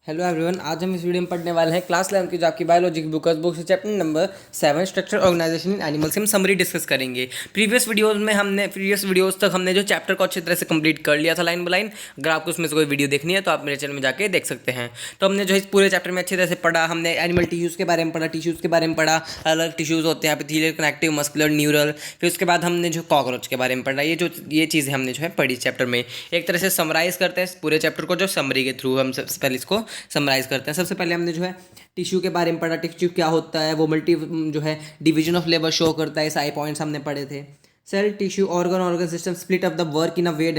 Hello everyone, आज हम इस वीडियो में पढ़ने वाले हैं क्लास 11 की जो आपकी बायोलॉजी की बुक से चैप्टर नंबर 7 स्ट्रक्चर ऑर्गेनाइजेशन इन एनिमल्स की हम समरी डिस्कस करेंगे। प्रीवियस वीडियोस तक हमने जो चैप्टर को अच्छी तरह से कंप्लीट कर लिया था लाइन बाय लाइन। अगर आपको उसमें से कोई वीडियो देखनी है तो आप मेरे चैनल में जाके देख सकते हैं। तो हमने जो इस पूरे चैप्टर में अच्छी तरह से पढ़ा, हमने एनिमल टिश्यूज़ के बारे में पढ़ा, टिश्यूज़ के बारे में पढ़ा, अलग टिश्यूज़ होते हैं एपिथेलियल, कनेक्टिव, मस्कुलर, न्यूरल। फिर उसके बाद हमने जो कॉकरोच के बारे में पढ़ा, ये चीज़ें हमने जो है पढ़ी चैप्टर में। एक तरह से समराइज करते हैं पूरे चैप्टर को, जो समरी के थ्रू हम सबसे पहले इसको समराइज करते हैं। सबसे पहले हमने जो है टिश्यू के बारे में पढ़ा, टिश्यू क्या होता है, वो मल्टी जो है डिवीजन ऑफ लेबर शो करता है, सारे पॉइंट्स हमने पढ़े थे। Cell, tissue, organ system split of the work in a way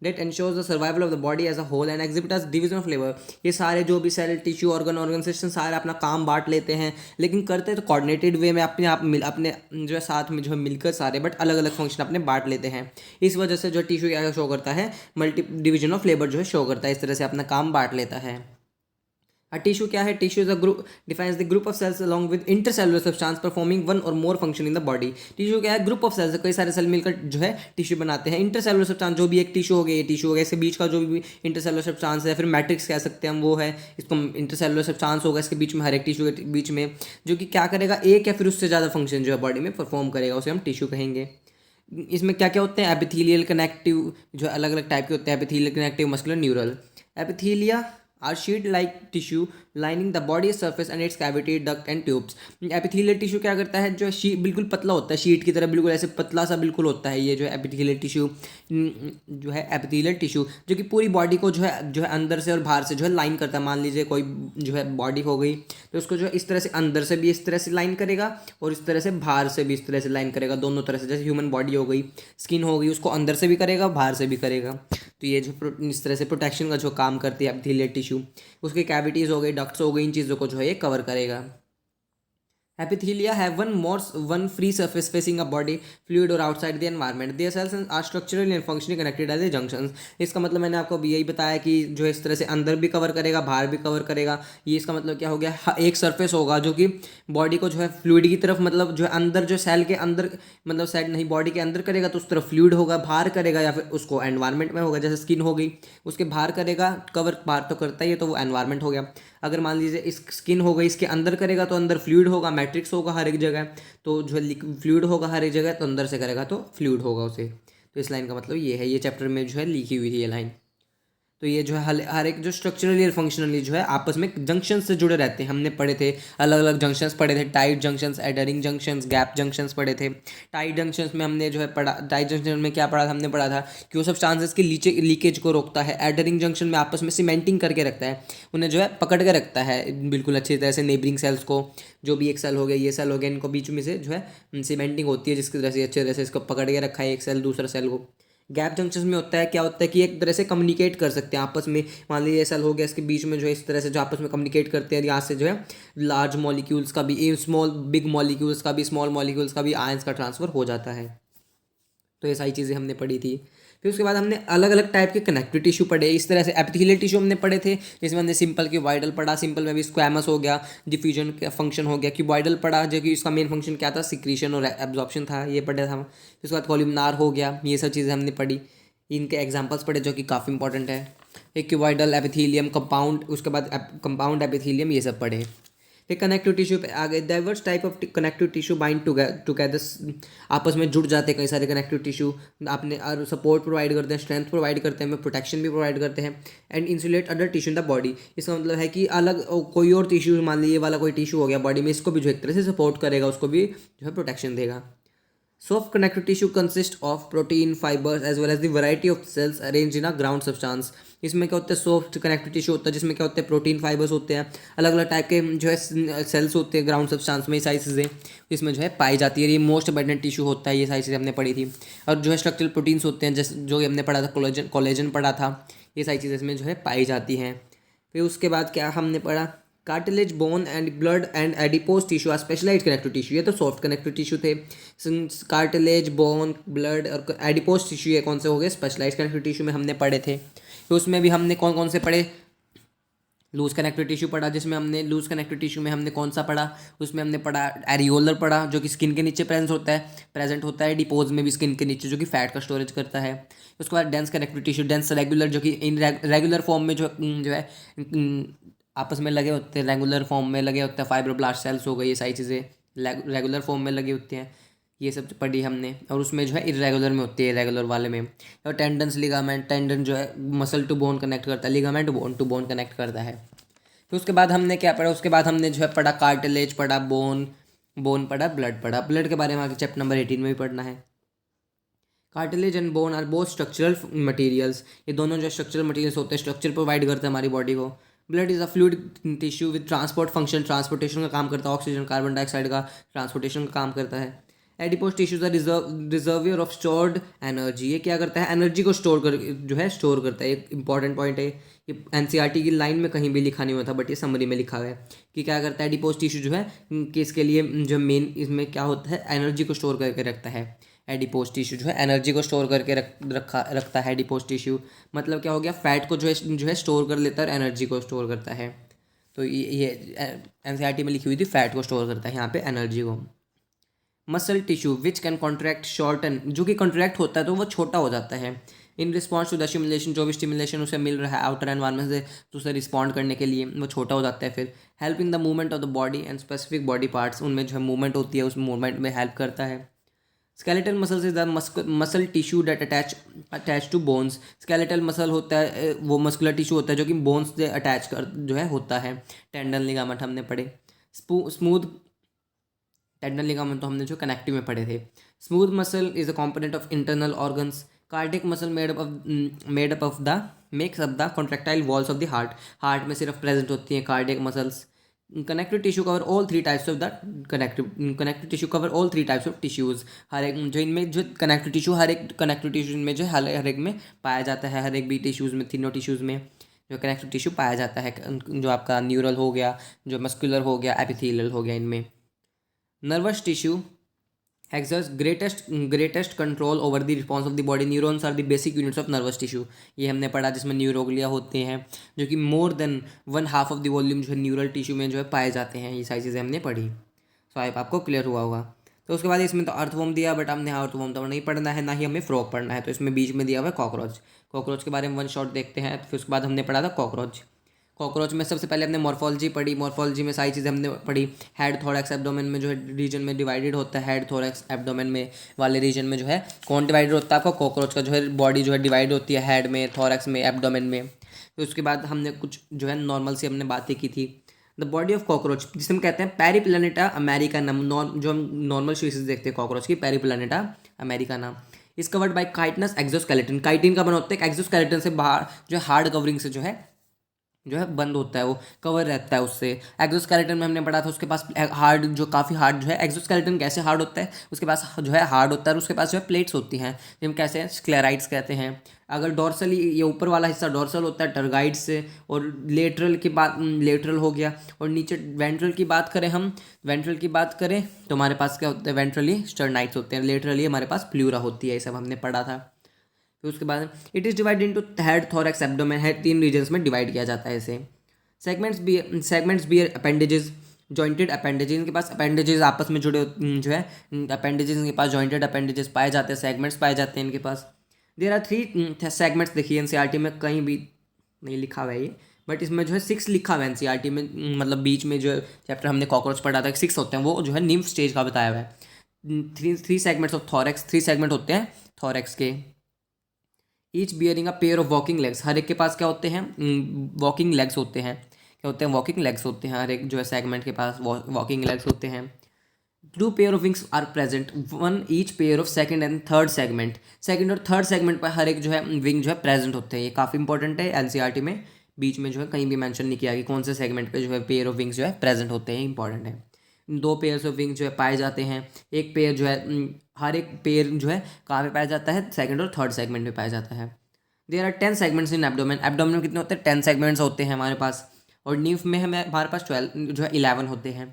that ensures the survival of the body as a whole and exhibit as division of labour. ये सारे जो भी सेल, टिश्यू, ऑर्गन सिस्टम सारे अपना काम बांट लेते हैं, लेकिन करते तो कोऑर्डिनेटेड वे में अपने जो है साथ में जो है मिलकर सारे, बट अलग अलग फंक्शन अपने बांट लेते हैं। इस वजह से जो टिश्यू क्या शो करता है, मल्टी डिवीजन ऑफ लेबर जो है शो करता है, इस तरह से अपना काम बांट लेता है। टिश्यू क्या है? Tissue is a group defines the group of cells along with intercellular substance performing one or more function in the body. Tissue क्या है? ग्रुप ऑफ सेल्स, कई सारे सेल मिलकर जो है टिश्यू बनाते हैं। इंटरसेलुलर सब्सटेंस जो भी एक टिश्यू हो गया, ये टिश्यू हो गया, इसके बीच का जो भी इंटरसेलुलर सब्सटेंस है, फिर मैट्रिक्स कह सकते हैं हम, वो है, इसको इंटरसेलुलर सब्सटेंस होगा इसके बीच में, हर एक टिश्यू के बीच में, जो कि क्या करेगा, एक या फिर उससे ज़्यादा फंक्शन जो है बॉडी में परफॉर्म करेगा, उसे हम टिश्यू कहेंगे। इसमें क्या क्या होते हैं? एपिथेलियल, कनेक्टिव, जो अलग अलग टाइप के होते हैं, epithelial, connective, muscular, neural. Epithelia are sheet like tissue lining the body surface and its cavity duct and tubes। Epithelial tissue क्या करता है, जो बिल्कुल पतला होता है, शीट की तरह बिल्कुल ऐसे पतला सा बिल्कुल होता है, ये जो है एपिथेलियल टिश्यू, जो है एपिथेलियल टिश्यू, जो कि पूरी बॉडी को जो है अंदर से और बाहर से जो है लाइन करता है। मान लीजिए कोई जो है बॉडी हो गई, तो उसको जो है इस तरह से अंदर से भी इस तरह से लाइन करेगा और इस तरह से बाहर से भी इस तरह से लाइन करेगा, दोनों तरह से। जैसे ह्यूमन बॉडी हो गई, स्किन हो गई, उसको अंदर से भी करेगा, बाहर से भी करेगा। तो ये जो इस तरह से प्रोटेक्शन का जो काम करती है एपिथेलियल टिश्यू, उसकी कैविटीज़ हो गई, डक्ट्स हो गई, इन चीज़ों को जो है ये कवर करेगा। Epithelia have one free surface facing a body, fluid or outside the environment. Their cells are structurally and functionally connected as a junctions। इसका मतलब मैंने आपको अभी यही बताया कि जो इस तरह से अंदर भी कवर करेगा, बाहर भी कवर करेगा। ये इसका मतलब क्या हो गया, एक सरफेस होगा जो कि बॉडी को जो है फ्लूइड की तरफ, मतलब जो है अंदर, जो सेल के अंदर, मतलब सेल नहीं, बॉडी के अंदर करेगा तो उस तरफ फ्लूइड होगा, बाहर करेगा या फिर उसको एनवायरनमेंट में होगा, जैसे स्किन हो गई, उसके बाहर करेगा, कवर बाहर तो करता ही है, तो वो एनवायरनमेंट हो गया। अगर मान लीजिए इस स्किन हो गई, इसके अंदर करेगा तो अंदर फ्लूइड होगा, मैट्रिक्स होगा हर एक जगह, तो जो है फ्लूइड होगा हर एक जगह, तो अंदर से करेगा तो फ्लूइड होगा उसे। तो इस लाइन का मतलब ये है, ये चैप्टर में जो है लिखी हुई थी ये लाइन। तो ये जो है हर एक जो स्ट्रक्चरली और फंक्शनली जो है आपस में जंक्शन से जुड़े रहते हैं। हमने पढ़े थे, अलग अलग जंक्शंस पढ़े थे, tight junctions, adhering junctions, gap junctions पढ़े थे। टाइट जंक्शंस में हमने जो है पढ़ा, टाइट जंक्शन में क्या पढ़ा था, हमने पढ़ा था कि वो सब्सटेंसेस की लीकेज को रोकता है। एडरिंग जंक्शन में आपस में सीमेंटिंग करके रखता है, उन्हें जो है पकड़ के रखता है बिल्कुल अच्छी तरह से, नेबरिंग सेल्स को, जो भी एक सेल हो गया, ये सेल हो गया, इनको बीच में से जो है सीमेंटिंग होती है, जिसकी तरह से अच्छी तरह से इसको पकड़ के रखा है एक सेल दूसरा सेल को। गैप जंक्शन में होता है, क्या होता है कि एक तरह से कम्युनिकेट कर सकते हैं आपस में। मान लीजिए सेल हो गया, इसके बीच में जो है इस तरह से जो आपस में कम्युनिकेट करते हैं, यहाँ से जो है लार्ज मॉलिक्यूल्स का भी, बिग मॉलिक्यूल्स का भी, स्मॉल मॉलिक्यूल्स का भी आयंस का ट्रांसफर हो जाता है। तो ये सारी चीज़ें हमने पढ़ी थी। फिर उसके बाद हमने अलग अलग टाइप के कनेक्टिव टिश्यू पढ़े। इस तरह से एपिथेलियल टिश्यू हमने पढ़े थे, जिसमें हमने सिंपल क्यूबॉइडल पढ़ा, सिंपल में भी स्क्वैमस हो गया, डिफ्यूजन का फंक्शन हो गया। क्यूबॉइडल पढ़ा, जो कि इसका मेन फंक्शन क्या था, सिक्रीशन और एब्जॉर्प्शन था, ये पढ़ा था। फिर उसके बाद कॉलमनार हो गया, ये सब चीज़ें हमने पढ़ी। इनके एग्जाम्पल्स पढ़े जो कि काफ़ी इंपॉर्टेंट है। एक क्यूबॉइडल, एपिथेलियम, कंपाउंड, उसके बाद कंपाउंड एपिथेलियम, ये सब पढ़े। फिर कनेक्टिव टिश्यू पे आ गए। Diverse type of connective tissue bind together, आपस में जुड़ जाते हैं कई सारे कनेक्टिव टिश्यू, आपने और सपोर्ट प्रोवाइड करते हैं, स्ट्रेंथ प्रोवाइड करते हैं, प्रोटेक्शन भी प्रोवाइड करते हैं। And insulate other tissue in the body. इसका मतलब है कि अलग कोई और टिश्यू, मान लीजिए वाला कोई टिश्यू हो गया बॉडी में, इसको भी जो एक तरह से सपोर्ट करेगा, उसको भी जो है प्रोटेक्शन देगा। Soft connective tissue consists of protein, fibers as well as the variety of cells arranged in a ground substance। इसमें क्या होता है, सॉफ्ट कनेक्टिव टिश्यू होता है, जिसमें क्या होते हैं, प्रोटीन, फाइबर्स होते हैं, अलग अलग टाइप के जो है सेल्स होते हैं ग्राउंड सब्सटेंस में, ये सारी चीज़ें इसमें जो है पाई जाती है। ये मोस्ट अबंडेंट टिश्यू होता है, ये सारी चीज़ें हमने पढ़ी थी। और जो है स्ट्रक्चरल प्रोटीन्स होते हैं, जैसे जो हमने पढ़ा था, कोलेजन पढ़ा था, ये सारी चीज़ें इसमें जो है पाई जाती हैं। फिर उसके बाद क्या हमने पढ़ा, cartilage, bone and blood and adipose tissue are specialised connective tissue. ये तो सॉफ्ट कनेक्टिव टिश्यू थे। कार्टिलेज, बोन, ब्लड और एडिपोज टिश्यू ये कौन से हो गए, स्पेशलाइज्ड कनेक्टिव टिश्यू में हमने पढ़े थे। तो उसमें भी हमने कौन कौन से पढ़े, लूज कनेक्टिव टिश्यू पढ़ा, जिसमें हमने लूज कनेक्टिव टिश्यू में हमने कौन सा पढ़ा, उसमें हमने पढ़ा एरियोलर पढ़ा, जो कि स्किन के नीचे प्रेजेंट होता है डिपोज में भी स्किन के नीचे, जो कि फैट का स्टोरेज करता है। उसके बाद dense connective tissue, dense regular, जो कि इन रेगुलर फॉर्म में जो है आपस में लगे होते हैं, रेगुलर फॉर्म में लगे होते हैं, फाइब्रोब्लास्ट सेल्स हो गई, ये सारी चीज़ें रेगुलर फॉर्म में लगी होती हैं, ये सब पढ़ी हमने। और उसमें जो है इरेगुलर में होती है, इरेगुलर वाले में। और टेंडन्स लिगामेंट, टेंडन जो है मसल टू बोन कनेक्ट करता है, ligament bone to bone connect करता है। फिर उसके बाद हमने क्या पढ़ा, उसके बाद हमने जो है पढ़ा कार्टिलेज पढ़ा, बोन पढ़ा, ब्लड पढ़ा। ब्लड के बारे में आगे चैप्टर नंबर 18 में भी पढ़ना है। Cartilage and bone are both structural materials, ये दोनों जो स्ट्रक्चरल मटेरियल्स होते हैं, स्ट्रक्चर प्रोवाइड करते हैं हमारी बॉडी को। Blood is a fluid tissue with transport function, transportation का काम करता है, ऑक्सीजन कार्बन डाइऑक्साइड का ट्रांसपोर्टेशन का काम करता है। Adipose tissues are reservoir of stored energy, ये क्या करता है, एनर्जी को स्टोर करता है। एक इंपॉर्टेंट पॉइंट है, ये एनसीईआरटी की लाइन में कहीं भी लिखा नहीं हुआ था, बट ये समरी में लिखा हुआ है कि क्या करता है एडिपोज टिश्यू जो है कि इसके लिए जो मेन इसमें क्या होता है, एनर्जी को स्टोर करके रखता है। एडिपोज टिश्यू जो है एनर्जी को स्टोर करके रखता है। एडिपोज टिश्यू मतलब क्या हो गया, फैट को जो है स्टोर कर लेता है और एनर्जी को स्टोर करता है। तो ये एनसीईआरटी में लिखी हुई थी, फैट को स्टोर करता है, यहाँ पे एनर्जी को। Muscle tissue which can contract shorten, जो कि कॉन्ट्रैक्ट होता है तो वो छोटा हो जाता है in response to the stimulation, जो भी स्टिमुलेशन उसे मिल रहा है आउटर एनवायरमेंट से, तो उसे रिस्पॉन्ड करने के लिए वो छोटा हो जाता है। फिर help in the movement of the body and specific body parts, उनमें जो है मूवमेंट होती है, उस मूवमेंट में हेल्प करता है। Skeletal muscles is the muscle tissue that attach to bones, skeletal muscle होता है वो मस्कुलर टिश्यू होता है जो कि बोन्स से अटैच कर जो है होता है। टेंडन लिगामेंट हमने पढ़े। स्मूथ टेंडन लिगामेंट तो हमने जो कनेक्टिव में पढ़े थे। Smooth muscle is a component of internal organs. Cardiac muscle made up of the makes up the contractile walls of the heart, heart में सिर्फ प्रेजेंट होती हैं cardiac muscles. Connective tissue cover all three types of the connective tissue cover all three types of tissues, हर एक जो इनमें जो connective tissue हर एक कनेक्टिव टिश्यू में जो हर एक में पाया जाता है, हर एक भी टिश्यूज़ में, तीनों टिश्यूज़ में जो कनेक्टिव टिश्यू पाया जाता है, जो आपका न्यूरल हो गया, जो मस्कुलर हो गया, एपिथेलियल हो गया। इनमें nervous tissue exerts greatest control over the response of the body. Neurons are the basic units of nervous tissue, ये हमने पढ़ा, जिसमें न्यूरोग्लिया होते हैं जो कि more than 1/2 of the volume जो है न्यूरल टिश्यू में जो है पाए जाते हैं। ये सारी चीज़ें हमने पढ़ी, सो आई आपको क्लियर हुआ होगा। तो उसके बाद इसमें तो अर्थवॉर्म दिया, बट हमने अर्थवॉर्म तो नहीं पढ़ना है, ना ही हमें फ्रॉग पढ़ना है, तो इसमें बीच में दिया हुआ है कॉकरोच। कॉकरोच के बारे में वन शॉट देखते हैं। फिर उसके बाद हमने पढ़ा था कॉकरोच। कॉकरोच में सबसे पहले हमने मॉर्फोलॉजी पढ़ी, मॉर्फोलॉजी में सारी चीज़ें हमने पढ़ी। हेड थोरैक्स एब्डोमेन में जो है रीजन में डिवाइडेड होता है, हेड थोरैक्स एब्डोमेन में वाले रीजन में जो है कौन डिवाइडेड होता है, आपका कॉकरोच का जो है बॉडी जो है डिवाइड होती है हेड में, थोरैक्स में, एब्डोमेन में। फिर उसके बाद हमने कुछ जो है नॉर्मल से हमने बातें की थी। द बॉडी ऑफ कॉकरोच, जिसे हम कहते हैं पेरीप्लैनेटा अमेरिकानम, जो हम नॉर्मल स्पीसीज देखते हैं कॉकरोच की, Periplaneta Americana, is covered by chitinous exoskeleton. Chitin का बना होता है, एक्सोस्केलेटन से बाहर जो है हार्ड कवरिंग से जो है बंद होता है, वो कवर रहता है उससे। एक्सोस्केलेटन में हमने पढ़ा था उसके पास हार्ड जो काफ़ी हार्ड जो है, एक्सोस्केलेटन कैसे हार्ड होता है, उसके पास जो है हार्ड होता है और उसके पास जो है प्लेट्स होती हैं, जिन कैसे हैं स्क्लेराइड्स कहते हैं। अगर डॉर्सली, ये ऊपर वाला हिस्सा डॉर्सल होता है टर्गाइड से, और लेटरल की बात लेटरल हो गया, और नीचे वेंट्रल की बात करें हम, वेंट्रल की बात करें तो हमारे पास क्या होता है, वेंट्रली स्टर्नाइट्स होते हैं, लेटरली हमारे पास प्लूरा होती है, ये सब हमने पढ़ा था। फिर उसके बाद it is divide into head thorax abdomen, head 3 regions में डिवाइड किया जाता है इसे। Segments bear appendages, jointed appendages, इनके पास अपेंडेजेस आपस में जुड़े जो है अपेंडेजेस, इनके पास जॉइंटेड अपेंडेजेस पाए जाते हैं, सेगमेंट्स पाए जाते हैं इनके पास। देयर आर 3 सेगमेंट्स, देखिए एनसीईआरटी में कहीं भी नहीं लिखा हुआ है ये, बट इसमें जो है 6 लिखा हुआ है एनसीईआरटी में, मतलब बीच में जो चैप्टर हमने कॉकरोच पढ़ा था 6 होते हैं, वो जो है निम्फ स्टेज का बताया हुआ है। 3 सेगमेंट्स ऑफ थोरैक्स, 3 सेगमेंट होते हैं थोरैक्स के। Each bearing a pair of walking legs, हर एक के पास क्या होते हैं, वॉकिंग लेग्स होते हैं, क्या होते हैं, वॉकिंग लेग्स होते हैं, हर एक जो है सेगमेंट के पास वॉकिंग लेग्स होते हैं। 2 pair of wings are present, 1 each pair of second and third segment, second और थर्ड सेगमेंट पर हर एक जो है विंग जो है प्रेजेंट होते हैं। ये काफ़ी इंपॉर्टेंट है, एनसीईआरटी में बीच में जो है कहीं भी मेंशन नहीं किया कि कौन से सेगमेंट पे जो है पेयर ऑफ विंग्स जो है प्रेजेंट होते हैं, इंपॉर्टेंट है। 2 पेयर्स ऑफ विंग्स जो है पाए जाते हैं, एक पेयर जो है हर एक पेयर जो है कहाँ पे पाया जाता है, सेकंड और थर्ड सेगमेंट में पाया जाता है। There are 10 segments in abdomen, abdomen में कितने होते हैं, 10 सेगमेंट्स होते हैं हमारे पास, और नीफ में हमें हमारे पास 12 जो है 11 होते हैं।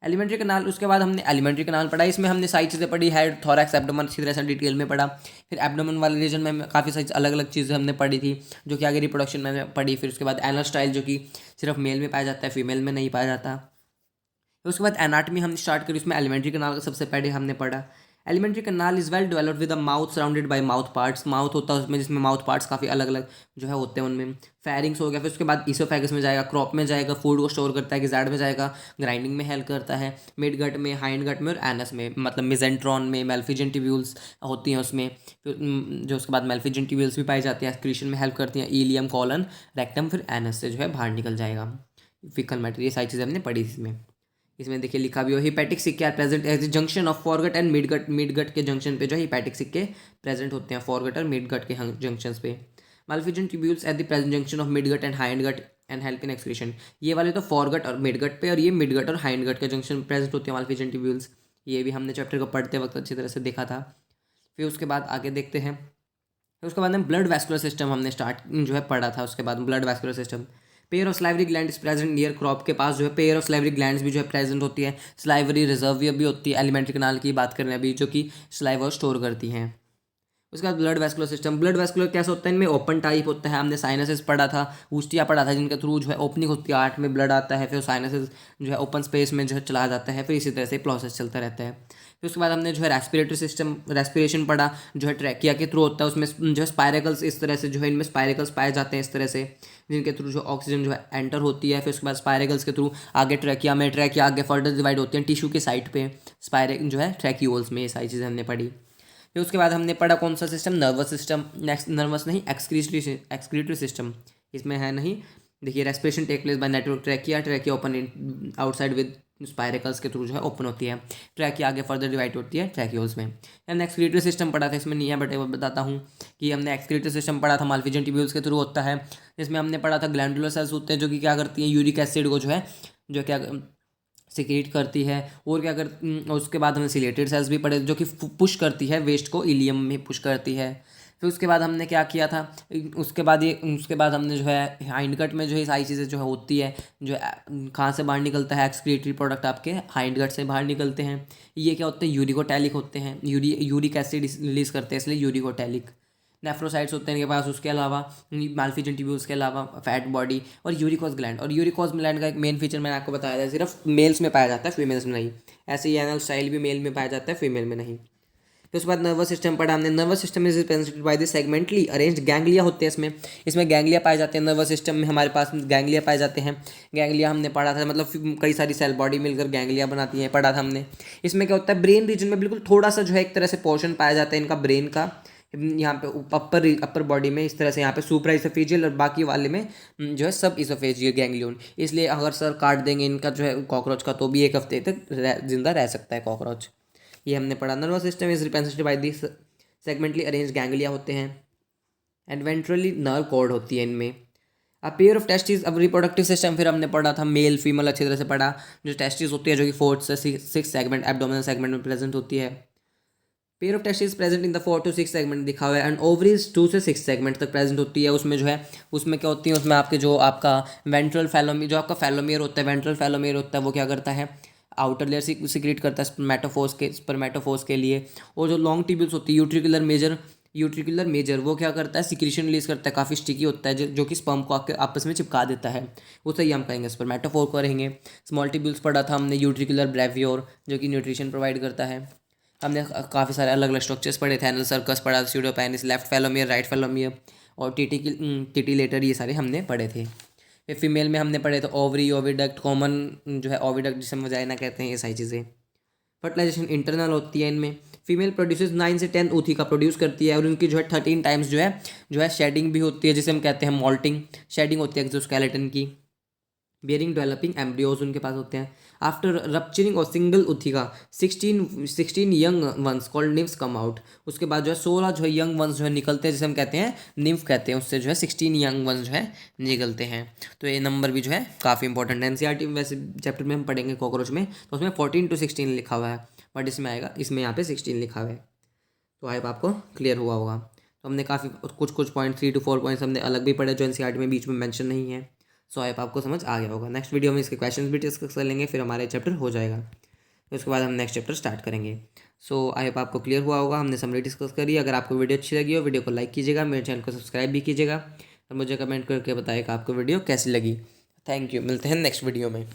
एलिमेंट्री कनाल, उसके बाद हमने एलिमेंट्री कनाल पढ़ा, इसमें हमने सारी चीज़ें पढ़ी, हेड, थोरैक्स, एब्डोमेन, अच्छी तरह से डिटेल में पढ़ा। फिर एब्डोमेन वाले रीजन में काफ़ी सारी अलग अलग चीज़ें हमने पढ़ी थी जो कि आगे रिप्रोडक्शन में पढ़ी। फिर उसके बाद एनल स्टाइल जो कि सिर्फ मेल में पाया जाता है, फीमेल में नहीं पाया जाता। फिर उसके बाद एनाटमी हमने स्टार्ट करी, उसमें एलिमेंट्री कनाल का सबसे पहले हमने पढ़ा। Elementary kanal is well developed with a mouth surrounded by mouth parts, mouth होता है उसमें जिसमें माउथ पार्ट्स काफ़ी अलग अलग जो है होते हैं उनमें। फेरिंग्स हो गया, फिर उसके बाद इसोफेगस में जाएगा, क्रॉप में जाएगा, फूड को स्टोर करता है, गिजार्ड में जाएगा, ग्राइंडिंग में हेल्प करता है, मिड गट में, हाइंड गट में और एनस में, मतलब मिजेंट्रॉन में मेल्फिजन ट्यूब्यूल्स होती हैं उसमें। फिर जो उसके बाद मेल्फिजन ट्यूब्यूल्स भी पाई जाती हैं, एक्सक्रीशन में हेल्प करती हैं, इलियम, कॉलन, रेक्टम, फिर एनस से जो है बाहर निकल जाएगा फिकल मैटर। ये सारी चीज़ें हमने पढ़ी इसमें देखिए लिखा भी हो, hepatic caeca are present at the junction of foregut and midgut के जंक्शन पे जो है हिपैटिक सिक्के प्रेजेंट होते हैं, फॉरगट और मिडगट के जंक्शंस पे। Malpighian tubules at the present junction of midgut and hindgut and help in excretion. ये वाले तो फॉरगट और मिडगट पे, और ये मिडगट और हाइंड गट के जंक्शन प्रेजेंट होते हैं माल्फिजन ट्यूब्यूल्स। ये भी हमने चैप्टर को पढ़ते वक्त अच्छी तरह से देखा था। फिर उसके बाद आगे देखते हैं, फिर उसके बाद में ब्लड वैस्कुलर सिस्टम हमने स्टार्ट जो है पढ़ा था। उसके बाद blood vascular system, pair of salivary gland is present near crop के पास जो है पेयर ऑफ स्लाइवरी ग्लैंड्स भी जो है प्रेजेंट होती है। स्लाइवरी रिजर्वियर भी होती है, एलिमेंट्री कनाल की बात करें अभी, जो कि स्लाइवर स्टोर करती हैं। उसके बाद blood vascular system, blood vascular कैसा होता है, इनमें ओपन टाइप होता है, हमने साइनसेस पढ़ा था, ऊस्टिया पढ़ा था, जिनके थ्रू जो है ओपनिंग होती है, आर्ट में ब्लड आता है, फिर साइनसेस जो है ओपन स्पेस में जो है चला जाता है, फिर इसी तरह से प्रोसेस चलता रहता है। फिर उसके बाद हमने जो है रेस्पिरेटरी सिस्टम, रेस्पिरेशन पढ़ा, जो है ट्रैकिया के थ्रू होता है, उसमें जो है स्पायरेकल्स इस तरह से जो है इनमें स्पायरेकल्स पाए जाते हैं इस तरह से, जिनके थ्रू जो ऑक्सीजन जो है एंटर होती है। फिर उसके बाद स्पायरेकल्स के थ्रू आगे ट्रैकिया में, ट्रैकिया आगे फर्दर डिवाइड होती हैं टिश्यू के साइड पे, स्पायरे जो है ट्रैक्यूल्स में। ये सारी चीज़ें हमने पढ़ी। फिर उसके बाद हमने पढ़ा कौन सा system, nervous system, next nervous नहीं, एक्सक्रीटरी सिस्टम इसमें है नहीं। देखिए respiration take place by network trachea, trachea open outside with spiracles के थ्रू जो है ओपन होती है, ट्रैकिया आगे फर्दर डिवाइड होती है ट्रैक्यूल्स में। हमने एक्सक्रीटरी सिस्टम पढ़ा था, इसमें नहीं है बट बताता हूँ कि हमने एक्सक्रीटरी सिस्टम पढ़ा था, माल्फिजन ट्यूब्यूल्स के थ्रू होता है। इसमें हमने पढ़ा था ग्लैंडुलर सेल्स होते हैं जो कि क्या करती हैं, यूरिक एसिड को जो है जो क्या सिक्रीट करती है, और क्या कर उसके बाद हमने सिलेटेड सेल्स भी पढ़े जो कि पुश करती है वेस्ट को, इलियम में पुश करती है। फिर उसके बाद हमने क्या किया था, उसके बाद हमने जो है हाइंड गट में जो है सारी चीज़ें जो है होती है, जो कहाँ से बाहर निकलता है, एक्सक्रीटरी प्रोडक्ट आपके हाइंड गट से बाहर निकलते हैं। ये क्या होते हैं, यूरिकोटैलिक होते हैं, यूरिक एसिड रिलीज करते हैं, इसलिए यूरिकोटैलिक। नेफ्रोसाइट्स होते हैं इनके पास, उसके अलावा माल्फिजन ट्यूब्यूल्स के अलावा फैट बॉडी और यूरिकोस ग्लैंड। और यूरिकोस ग्लैंड का एक मेन फीचर मैंने आपको बताया था, सिर्फ मेल्स में पाया जाता है, फीमेल्स में नहीं। ऐसे ही एनल स्टाइल भी मेल में पाया जाता है, फीमेल में नहीं। फिर उसके बाद नर्वस सिस्टम पढ़ा हमने, nervous system is represented by the segmentally arranged ganglia होते हैं इसमें गैंग्लिया पाए जाते हैं। नर्वस सिस्टम में हमारे पास गैंग्लिया पाए जाते हैं। गैंग्लिया हमने पढ़ा था, मतलब कई सारी सेल बॉडी मिलकर गैंग्लिया बनाती है, पढ़ा था हमने। इसमें क्या होता है, ब्रेन रीजन में बिल्कुल थोड़ा सा जो है एक तरह से पोर्शन पाया जाता है इनका ब्रेन का, यहाँ पे अपर बॉडी में इस तरह से, यहाँ पे सुपरा इसोफेजियल और बाकी वाले में जो है सब इसोफेजियल गैंग्लियन। इसलिए अगर सर काट देंगे इनका जो है कॉकरोच का, तो भी 1 हफ्ते तक जिंदा रह सकता है कॉकरोच। ये हमने पढ़ा। Nervous system is represented by this segmentally arrange ganglia होते हैं, एंड वेंट्रली नर्व कॉर्ड होती है इनमें। अ पेयर ऑफ टेस्टिस, अब रिप्रोडक्टिव सिस्टम फिर हमने पढ़ा था, मेल फीमेल अच्छी तरह से पढ़ा। जो टेस्टिस होती है जो कि 4 से 6 सेगमेंट एब्डोमिनल सेगमेंट में प्रेजेंट होती है। Pair of testis present in the 4 to 6 segment दिखा हुआ है, एंड ओवरीज 2 से 6 सेगमेंट तक प्रेजेंट होती है। उसमें जो है उसमें क्या होती है, उसमें आपके जो आपका वेंट्रल फैलोमियर, जो आपका फैलोमियर होता है, वेंट्रल फैलोमियर होता है, वो क्या करता है, आउटर लेयर सिक्रीट करता है स्पर्मेटोफोर्स के लिए। और जो लॉन्ग ट्यूब्यूल्स होती है, यूट्रिकुलर मेजर वो क्या करता है, सिक्रीशन रिलीज करता है, काफ़ी स्टिकी होता है, जो कि स्पर्म को आपस में चिपका देता है। उसे ही हम कहेंगे स्पर्मेटोफोर को रहेंगे। स्मॉल ट्यूब्यूल्स पढ़ा था हमने, यूट्रिकुलर ब्रेवियोर जो कि न्यूट्रिशन प्रोवाइड करता है। हमने काफ़ी सारे अलग अलग स्ट्रक्चर्स पढ़े थे, एनल सर्कस पढ़ा, स्यूडोपेनिस, लेफ्ट फेलोमियर, राइट फेलोमियर और टिटिलेटर, ये सारे हमने पढ़े थे। फिर फीमेल में हमने पढ़े तो ओवरी, ओविडक्ट, कॉमन जो है ओविडक्ट जिसे वजाइना कहते हैं, ये सारी चीज़ें। फर्टिलाइजेशन इंटरनल होती है इनमें। फीमेल प्रोड्यूसेस 9 से 10 ऊथी का प्रोड्यूस करती है, और उनकी जो है 13 टाइम्स जो है शेडिंग भी होती है, जिसे हम कहते हैं मॉल्टिंग। शेडिंग होती है एक्सोस्केलेटन की। बियरिंग डेवलपिंग एम्ब्रियोज उनके पास होते हैं। आफ्टर रप्चरिंग और single ootheca 16 young ones called nymphs come out. उसके बाद जो है 16 जो है यंग वंस जो है निकलते हैं, जिसे हम कहते हैं निम्फ कहते हैं। उससे जो है 16 यंग वंस जो है निकलते हैं। तो ये नंबर भी जो है काफ़ी इंपॉर्टेंट है। एनसीईआरटी में वैसे चैप्टर में हम पढ़ेंगे कॉकरोच में, तो उसमें 14 to 16 लिखा हुआ है, बट इसमें आएगा, इसमें यहाँ पे 16 लिखा हुआ है। तो आई आपको क्लियर हुआ होगा। तो हमने काफ़ी कुछ पॉइंट 3 to 4 पॉइंट्स हमने अलग भी पढ़े जो एनसीईआरटी में बीच में मेंशन नहीं है। सो आई होप आपको समझ आ गया होगा। नेक्स्ट वीडियो में इसके क्वेश्चंस भी डिस्कस कर लेंगे, फिर हमारा चैप्टर हो जाएगा। तो उसके बाद हम नेक्स्ट चैप्टर स्टार्ट करेंगे। सो आई होप आपको क्लियर हुआ होगा, हमने समरी डिस्कस करी। अगर आपको वीडियो अच्छी लगी हो, वीडियो को लाइक कीजिएगा, मेरे चैनल को सब्सक्राइब भी कीजिएगा और मुझे कमेंट करके बताइएगा आपको वीडियो कैसी लगी। थैंक यू, मिलते हैं नेक्स्ट वीडियो में।